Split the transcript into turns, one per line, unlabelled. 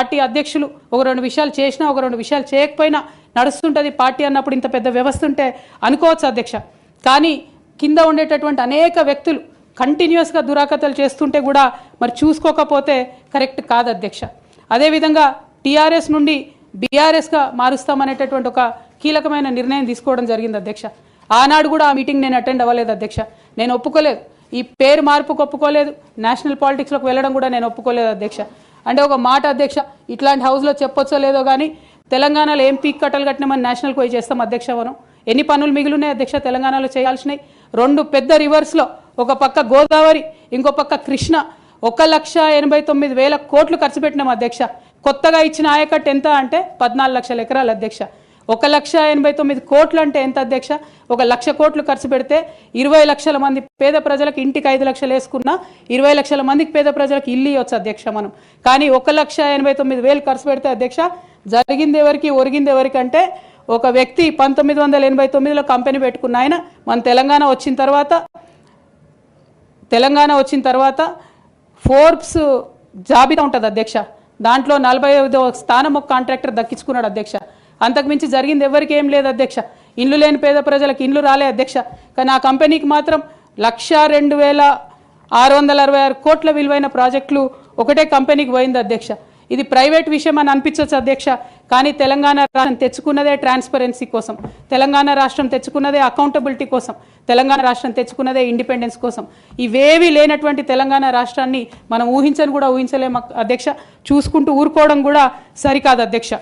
Party అధ్యక్షులు ఒక రెండు విషయాలు చేసినా ఒక రెండు విషయాలు చేయకపోయినా నడుస్తుంటుంది పార్టీ అన్నప్పుడు ఇంత పెద్ద వ్యవస్థ ఉంటే అనుకోవచ్చు అధ్యక్ష. కానీ కింద ఉండేటటువంటి అనేక వ్యక్తులు కంటిన్యూస్గా దురాకతలు చేస్తుంటే కూడా మరి చూసుకోకపోతే కరెక్ట్ కాదు అధ్యక్ష. అదేవిధంగా టీఆర్ఎస్ నుండి బీఆర్ఎస్గా మారుస్తామనేటటువంటి ఒక కీలకమైన నిర్ణయం తీసుకోవడం జరిగింది అధ్యక్ష. ఆనాడు కూడా ఆ మీటింగ్ నేను అటెండ్ అవ్వలేదు అధ్యక్ష. నేను ఒప్పుకోలేదు, ఈ పేరు మార్పుకు ఒప్పుకోలేదు, నేషనల్ పాలిటిక్స్లోకి వెళ్ళడం కూడా నేను ఒప్పుకోలేదు అధ్యక్ష. అంటే ఒక మాట అధ్యక్ష, ఇట్లాంటి హౌస్లో చెప్పొచ్చో లేదో కానీ తెలంగాణలో ఏం పీక్ కట్టలు కట్టినామని నేషనల్కి పోయి చేస్తాం అధ్యక్ష. మనం ఎన్ని పనులు మిగిలినాయి అధ్యక్ష తెలంగాణలో చేయాల్సినవి? రెండు పెద్ద రివర్స్లో ఒక పక్క గోదావరి, ఇంకో పక్క కృష్ణ 1,89,000 కోట్లు ఖర్చు పెట్టినాం అధ్యక్ష. కొత్తగా ఇచ్చిన ఆయకట్టు ఎంత అంటే 14 లక్షల ఎకరాలు అధ్యక్ష. 1,89,000 కోట్లు అంటే ఎంత అధ్యక్ష? 1,00,000 కోట్లు ఖర్చు పెడితే 20 లక్షల మంది పేద ప్రజలకు ఇంటికి 5 లక్షలు వేసుకున్నా 20 లక్షల మందికి పేద ప్రజలకు ఇల్లు ఇవ్వచ్చు అధ్యక్ష మనం. కానీ 1,89,000 ఖర్చు పెడితే అధ్యక్ష జరిగింది ఎవరికి ఒరిగింది ఎవరికి అంటే ఒక వ్యక్తి 1989లో కంపెనీ పెట్టుకున్న ఆయన మన తెలంగాణ వచ్చిన తర్వాత ఫోర్బ్స్ జాబితా ఉంటుంది అధ్యక్ష, దాంట్లో 45వ స్థానం ఒక కాంట్రాక్టర్ దక్కించుకున్నాడు అధ్యక్ష. అంతకుమించి జరిగింది ఎవరికి ఏం లేదు అధ్యక్ష. ఇండ్లు లేని పేద ప్రజలకు ఇండ్లు రాలే అధ్యక్ష. కానీ ఆ కంపెనీకి మాత్రం 1,02,666 కోట్ల విలువైన ప్రాజెక్టులు ఒకటే కంపెనీకి పోయింది అధ్యక్ష. ఇది ప్రైవేట్ విషయం అని అనిపించవచ్చు అధ్యక్ష, కానీ తెలంగాణ రాష్ట్రం తెచ్చుకున్నదే ట్రాన్స్పరెన్సీ కోసం, తెలంగాణ రాష్ట్రం తెచ్చుకున్నదే అకౌంటబిలిటీ కోసం, తెలంగాణ రాష్ట్రం తెచ్చుకున్నదే ఇండిపెండెన్స్ కోసం. ఇవేవి లేనటువంటి తెలంగాణ రాష్ట్రాన్ని మనం ఊహించని కూడా ఊహించలేము అధ్యక్ష. చూసుకుంటూ ఊరుకోవడం కూడా సరికాదు అధ్యక్ష.